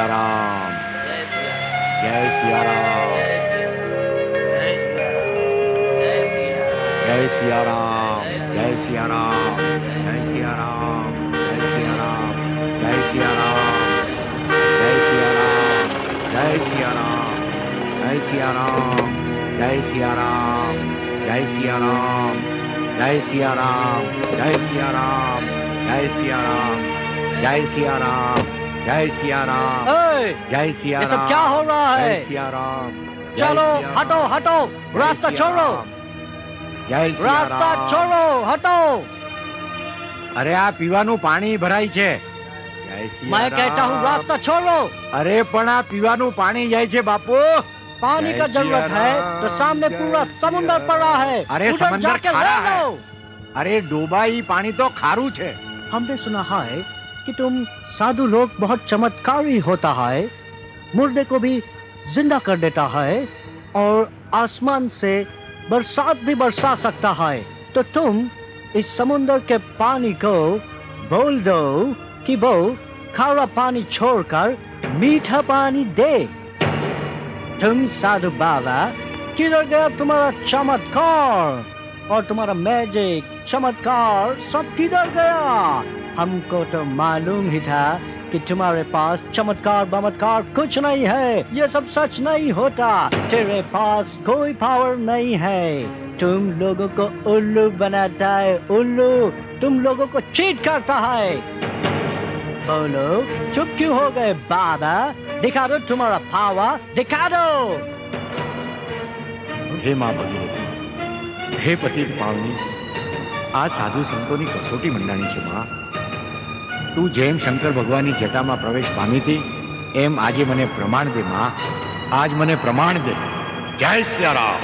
સિયારામ, જય સિયારામ, જય સિયારામ, જય સિયારામ, જય સિયારામ, જય સિયારામ, જય સિયારામ, જય સિયારામ, જય સિયારામ, જય સિયારામ, જય સિયારામ, જય સિયારામ, જય સિયારામ, જય સિયારામ, જય સિયારામ, જય सियाराम, जय सियाराम, जय सियाराम। ये सब क्या हो रहा है? जय सियाराम, चलो हटो हटो, रास्ता छोड़ो, जय रास्ता छोड़ो, हटो। अरे आ पीवाનું પાણી ભરાય છે। જય સિયારામ। मैं कहता हूँ रास्ता छोड़ो। अरे પણ આ પીવાનું પાણી જાય છે બાપू। पानी का जरूरत है तो सामने पूरा समुद्र पड़ा है। अरे उधर समंदर जाके खारा रह है। लो। अरे डूबा ही पानी तो खारू છે। हमने सुना है कि तुम साधु लोग बहुत चमत्कारी होता है, मुर्दे को भी जिंदा कर देता है और आसमान से बरसात भी बरसा सकता है। तो तुम इस समुद्र के पानी को बोल दो कि वो खारा पानी छोड़कर मीठा पानी दे। तुम साधु बाबा, किधर गया तुम्हारा चमत्कार और तुम्हारा मैजिक चमत्कार सब किधर गया? हमको तो मालूम ही था कि तुम्हारे पास चमत्कार बमत्कार कुछ नहीं है, ये सब सच नहीं होता। तेरे पास कोई पावर नहीं है, तुम लोगों को उल्लू बनाता है, उल्लू तुम लोगों को चीट करता है। बोलो चुप क्यों हो गए बाबा? दिखा दो तुम्हारा पावर, दिखा दो। हे मां भगवती, हे पतित पावनी, आ साधु संतोनी कसोटी मंडाणी છે માં। તું જેમ શંકર ભગવાનની જટામાં પ્રવેશ પામી હતી એમ આજે મને પ્રમાણ દે માં, આજ મને પ્રમાણ દે। જય સિયારામ।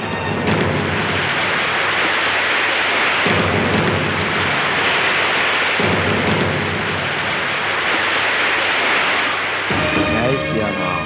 જય સિયારામ।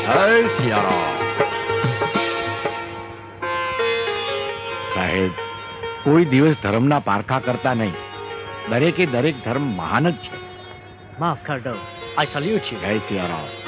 जय सियाराम। સાહેબ, કોઈ દિવસ ધર્મના પારખા કરતા નહીં, દરેકે દરેક ધર્મ મહાન જ છે। माफ कर दो, आई सल्यूट यू। જય સિયારામ।